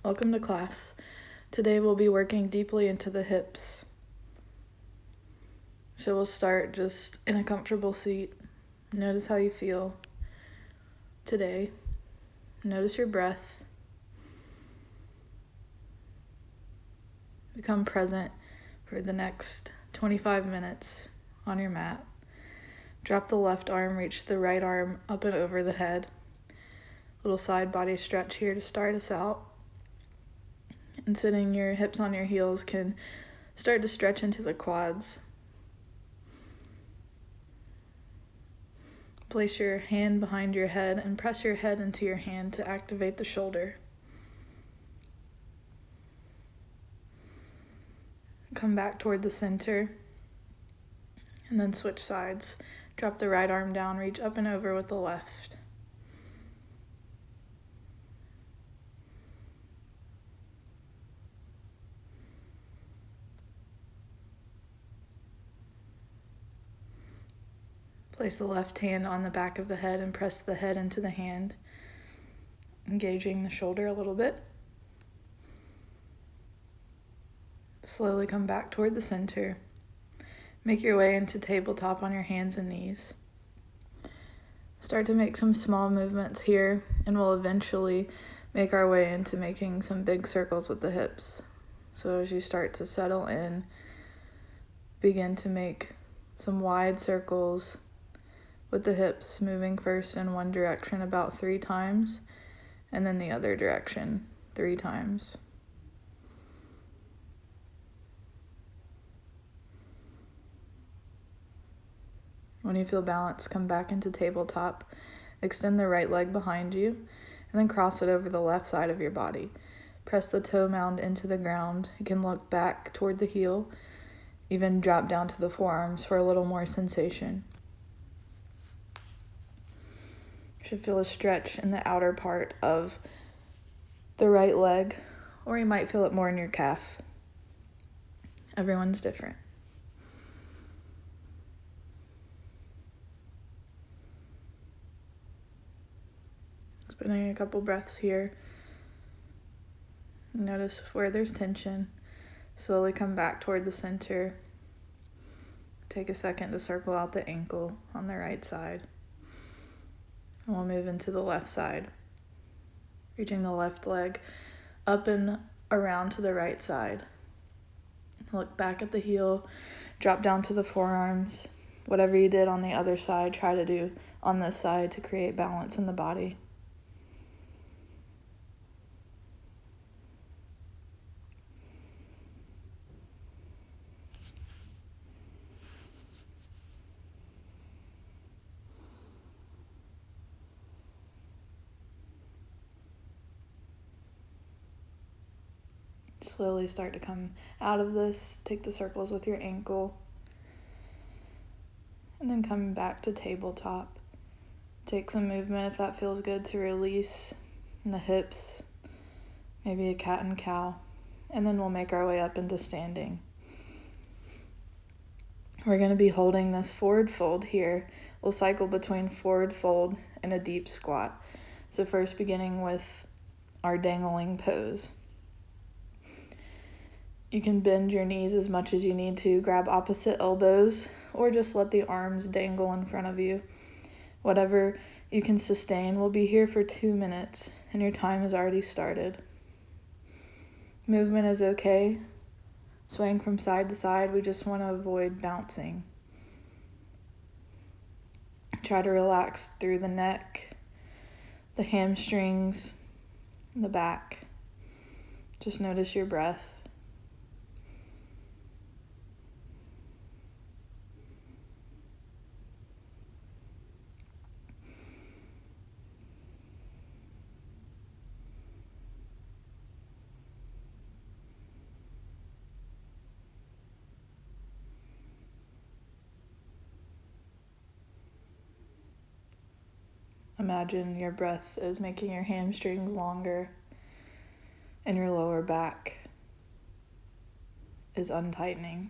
Welcome to class. Today we'll be working deeply into the hips. So we'll start just in a comfortable seat. Notice how you feel today. Notice your breath. Become present for the next 25 minutes on your mat. Drop the left arm, reach the right arm up and over the head. Little side body stretch here to start us out. And sitting your hips on your heels can start to stretch into the quads. Place your hand behind your head and press your head into your hand to activate the shoulder. Come back toward the center and then switch sides. Drop the right arm down, reach up and over with the left. Place the left hand on the back of the head and press the head into the hand, engaging the shoulder a little bit. Slowly come back toward the center. Make your way into tabletop on your hands and knees. Start to make some small movements here, and we'll eventually make our way into making some big circles with the hips. So as you start to settle in, begin to make some wide circles with the hips, moving first in one direction about 3 times, and then the other direction 3 times. When you feel balanced, come back into tabletop. Extend the right leg behind you, and then cross it over the left side of your body. Press the toe mound into the ground. You can look back toward the heel, even drop down to the forearms for a little more sensation. You should feel a stretch in the outer part of the right leg, or you might feel it more in your calf. Everyone's different. Spending a couple breaths here. Notice where there's tension. Slowly come back toward the center. Take a second to circle out the ankle on the right side. And we'll move into the left side. Reaching the left leg up and around to the right side. Look back at the heel. Drop down to the forearms. Whatever you did on the other side, try to do on this side to create balance in the body. Slowly start to come out of this. Take the circles with your ankle. And then come back to tabletop. Take some movement if that feels good to release in the hips. Maybe a cat and cow. And then we'll make our way up into standing. We're going to be holding this forward fold here. We'll cycle between forward fold and a deep squat. So first beginning with our dangling pose. You can bend your knees as much as you need to, grab opposite elbows, or just let the arms dangle in front of you. Whatever you can sustain. We'll be here for 2 minutes, and your time has already started. Movement is okay. Swaying from side to side, we just want to avoid bouncing. Try to relax through the neck, the hamstrings, the back. Just notice your breath. Imagine your breath is making your hamstrings longer and your lower back is untightening.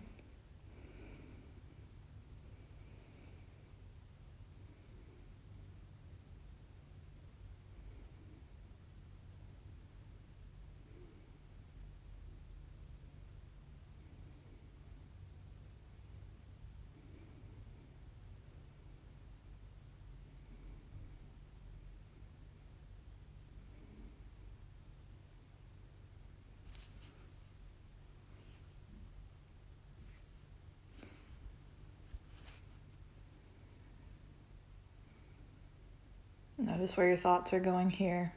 Notice where your thoughts are going here.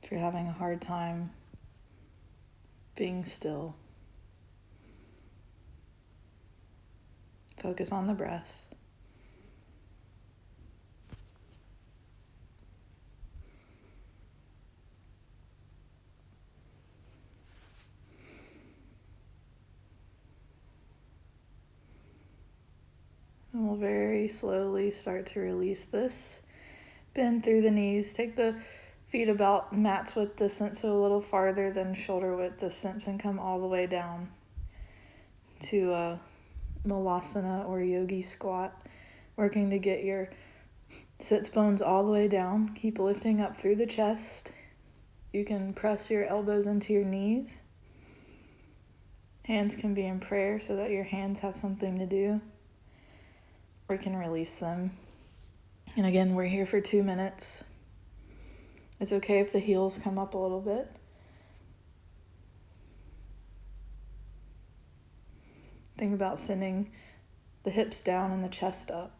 If you're having a hard time being still, focus on the breath. And we'll very slowly start to release this. Bend through the knees. Take the feet about mat's width distance, so a little farther than shoulder width distance, and come all the way down to a Malasana or yogi squat, working to get your sits bones all the way down. Keep lifting up through the chest. You can press your elbows into your knees. Hands can be in prayer so that your hands have something to do, or you can release them. And again, we're here for 2 minutes. It's okay if the heels come up a little bit. Think about sending the hips down and the chest up.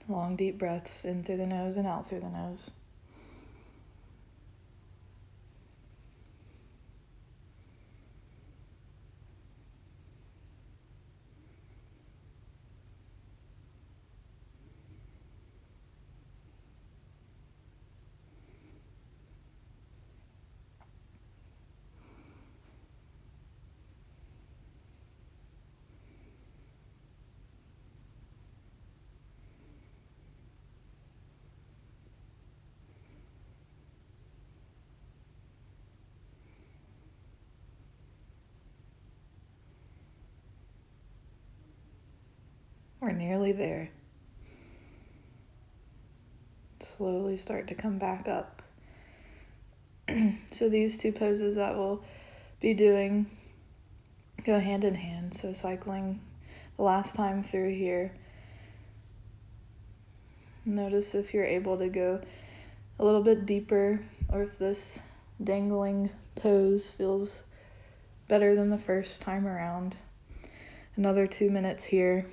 Long, deep breaths in through the nose and out through the nose. We're nearly there. Slowly start to come back up. So these two poses that we'll be doing go hand in hand. So cycling the last time through here. Notice if you're able to go a little bit deeper, or if this dangling pose feels better than the first time around. Another 2 minutes here.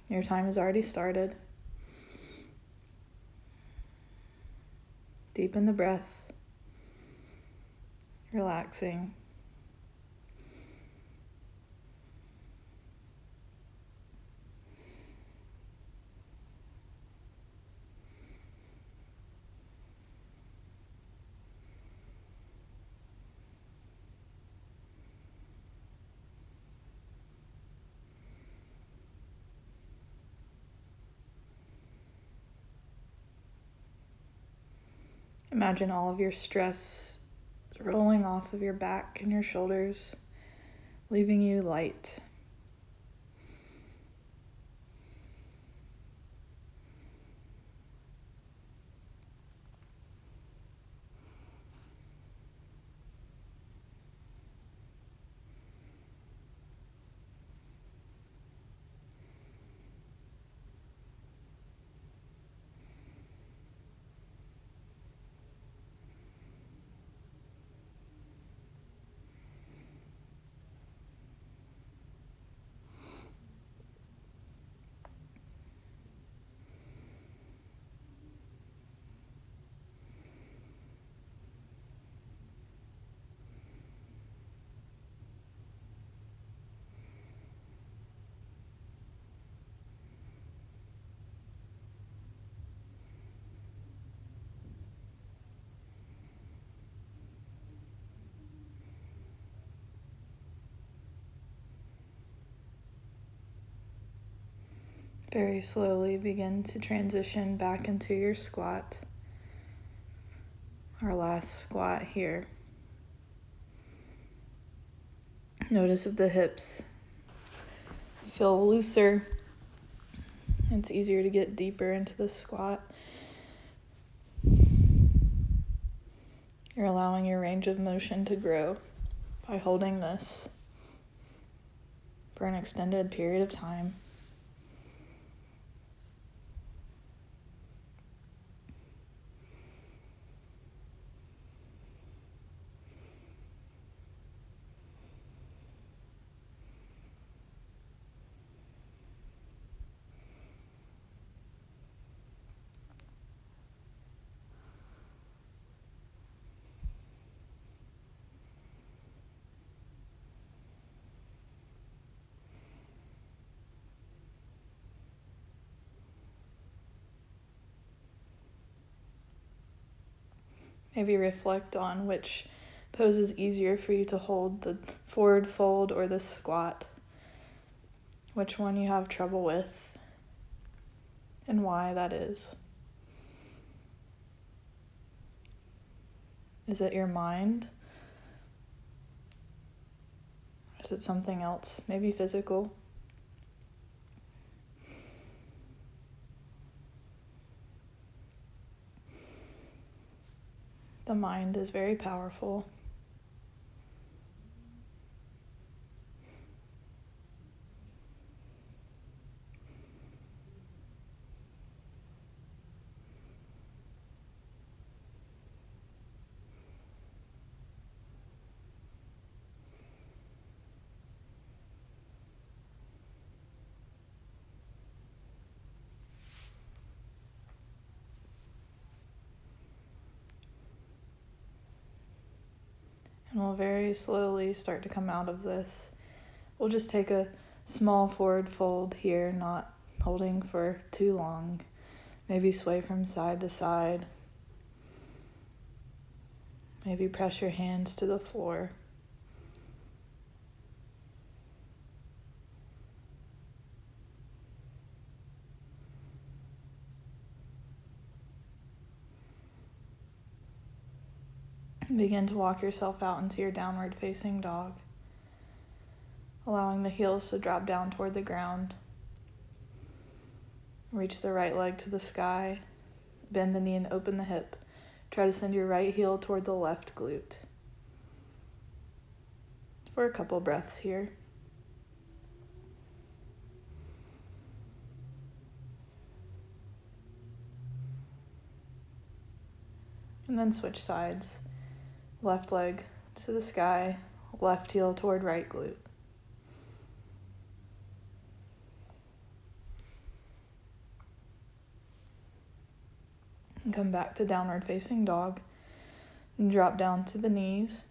Your time has already started. Deepen the breath. Relaxing. Imagine all of your stress rolling off of your back and your shoulders, leaving you light. Very slowly begin to transition back into your squat. Our last squat here. Notice if the hips feel looser. It's easier to get deeper into the squat. You're allowing your range of motion to grow by holding this for an extended period of time. Maybe reflect on which pose is easier for you to hold, the forward fold or the squat. Which one you have trouble with and why that is. Is it your mind? Is it something else, maybe physical? The mind is very powerful. And we'll very slowly start to come out of this. We'll just take a small forward fold here, not holding for too long. Maybe sway from side to side. Maybe press your hands to the floor. Begin to walk yourself out into your downward facing dog, allowing the heels to drop down toward the ground. Reach the right leg to the sky, bend the knee and open the hip. Try to send your right heel toward the left glute. For a couple breaths here. And then switch sides. Left leg to the sky, left heel toward right glute. And come back to downward facing dog. And drop down to the knees.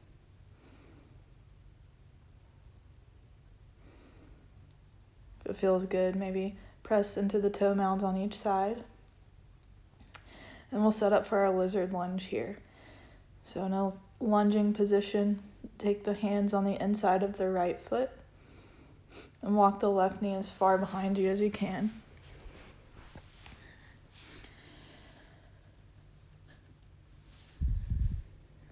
If it feels good, maybe press into the toe mounds on each side. And we'll set up for our lizard lunge here. So in a lunging position, take the hands on the inside of the right foot and walk the left knee as far behind you as you can.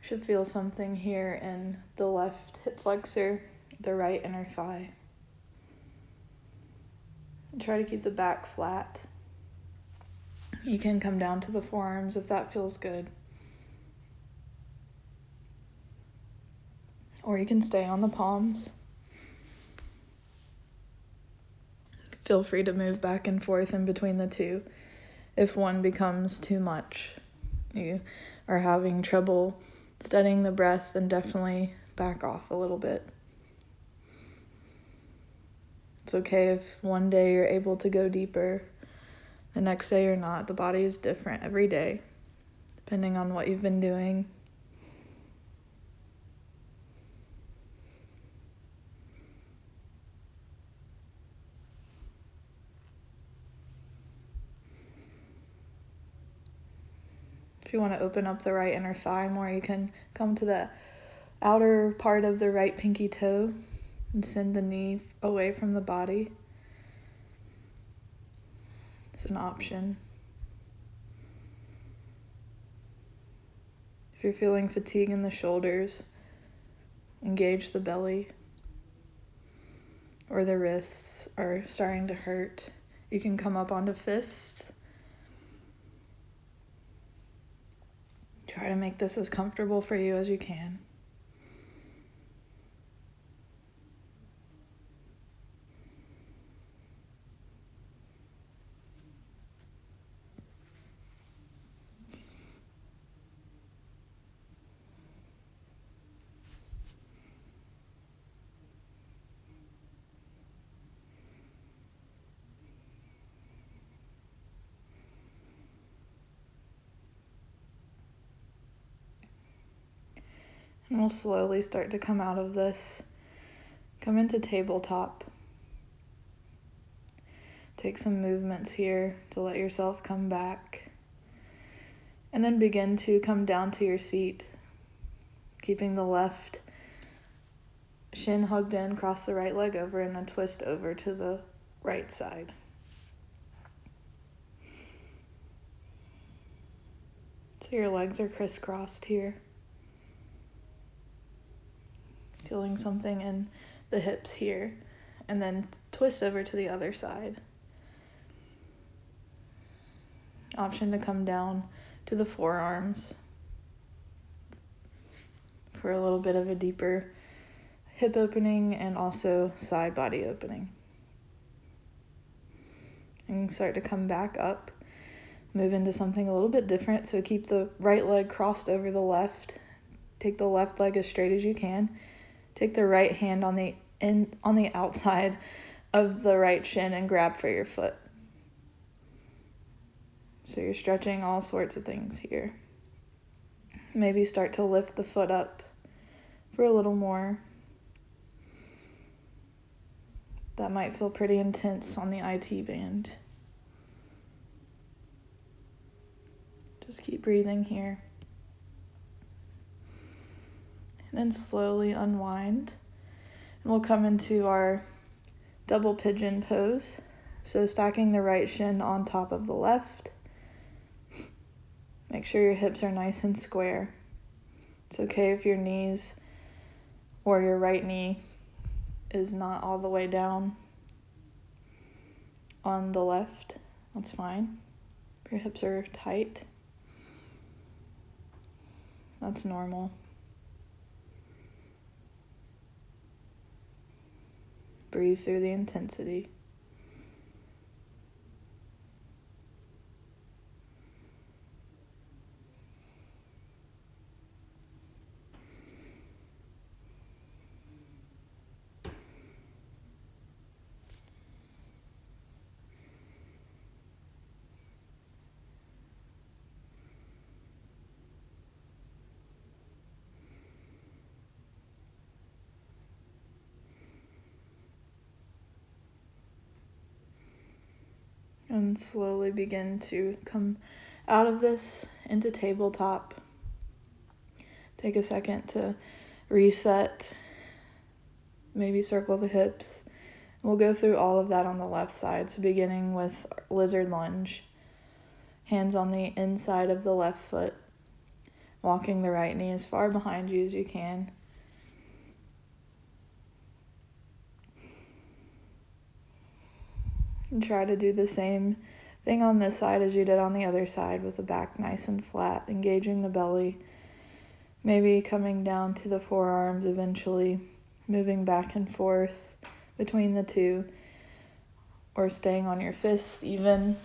Should feel something here in the left hip flexor, the right inner thigh. And try to keep the back flat. You can come down to the forearms if that feels good. Or you can stay on the palms. Feel free to move back and forth in between the two. If one becomes too much, you are having trouble studying the breath, then definitely back off a little bit. It's okay if one day you're able to go deeper, the next day you're not. The body is different every day, depending on what you've been doing. If you want to open up the right inner thigh more, you can come to the outer part of the right pinky toe and send the knee away from the body. It's an option. If you're feeling fatigue in the shoulders, engage the belly. or the wrists are starting to hurt, you can come up onto fists. Try to make this as comfortable for you as you can. And we'll slowly start to come out of this. Come into tabletop. Take some movements here to let yourself come back. And then begin to come down to your seat, keeping the left shin hugged in, cross the right leg over, and then twist over to the right side. So your legs are crisscrossed here. Feeling something in the hips here, and then twist over to the other side. Option to come down to the forearms for a little bit of a deeper hip opening and also side body opening. And start to come back up, move into something a little bit different. So keep the right leg crossed over the left. Take the left leg as straight as you can. Take the right hand on the outside of the right shin and grab for your foot. So you're stretching all sorts of things here. Maybe start to lift the foot up for a little more. That might feel pretty intense on the IT band. Just keep breathing here. And then slowly unwind. And we'll come into our double pigeon pose. So stacking the right shin on top of the left. Make sure your hips are nice and square. It's okay if your knees or your right knee is not all the way down on the left. That's fine. If your hips are tight, that's normal. Breathe through the intensity. And slowly begin to come out of this into tabletop. Take a second to reset. Maybe circle the hips. We'll go through all of that on the left side. So beginning with lizard lunge. Hands on the inside of the left foot. Walking the right knee as far behind you as you can. And try to do the same thing on this side as you did on the other side with the back nice and flat, engaging the belly. Maybe coming down to the forearms eventually, moving back and forth between the two, or staying on your fists even.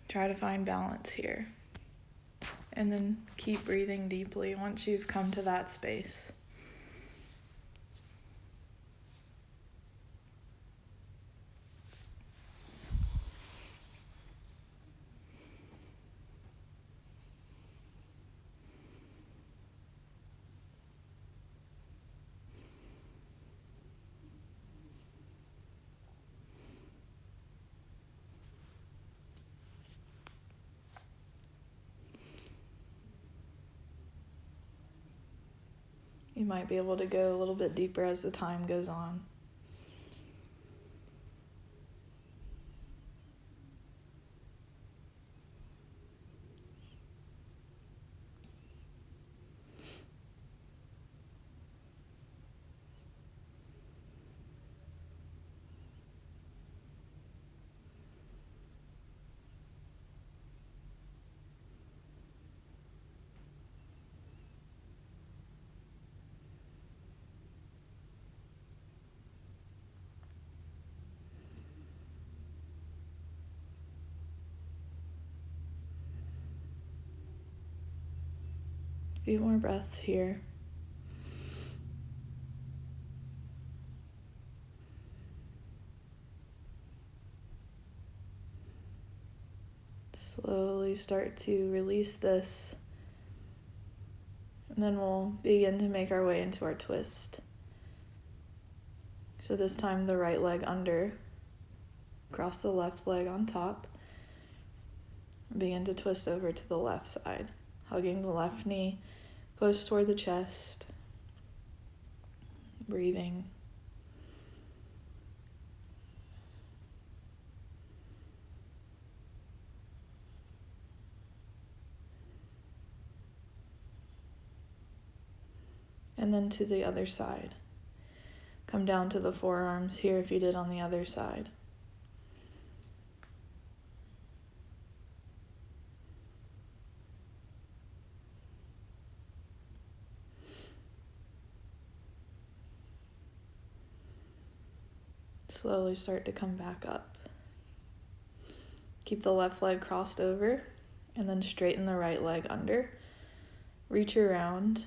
Try to find balance here. And then keep breathing deeply once you've come to that space. You might be able to go a little bit deeper as the time goes on. few more breaths here. Slowly start to release this, and then we'll begin to make our way into our twist. So this time the right leg under, cross the left leg on top, begin to twist over to the left side, hugging the left knee close toward the chest, breathing. And then to the other side. Come down to the forearms here if you did on the other side. Slowly start to come back up. Keep the left leg crossed over and then straighten the right leg under. Reach around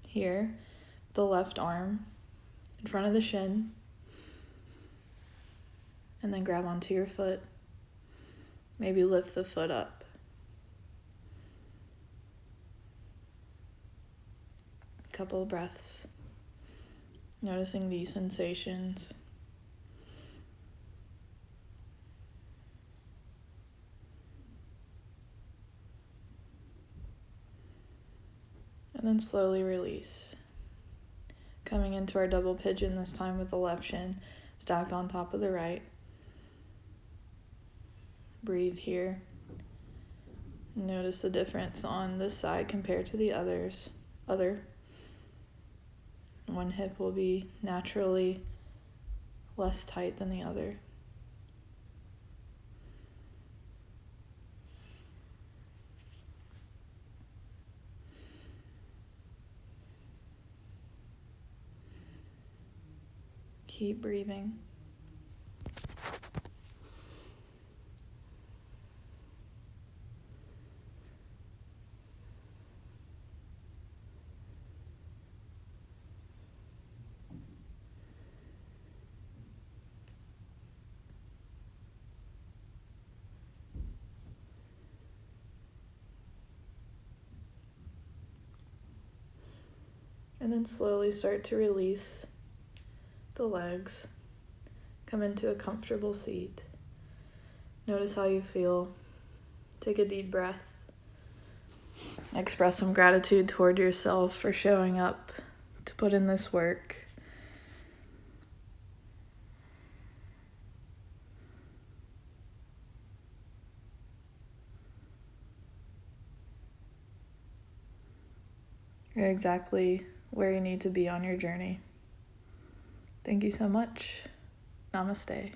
here, the left arm in front of the shin, and then grab onto your foot. Maybe lift the foot up. Couple of breaths, noticing these sensations. And then slowly release. Coming into our double pigeon this time with the left shin stacked on top of the right. Breathe here. Notice the difference on this side compared to the other. One hip will be naturally less tight than the other. Keep breathing. And then slowly start to release the legs. Come into a comfortable seat. Notice how you feel. Take a deep breath. Express some gratitude toward yourself for showing up to put in this work. You're exactly where you need to be on your journey. Thank you so much. Namaste.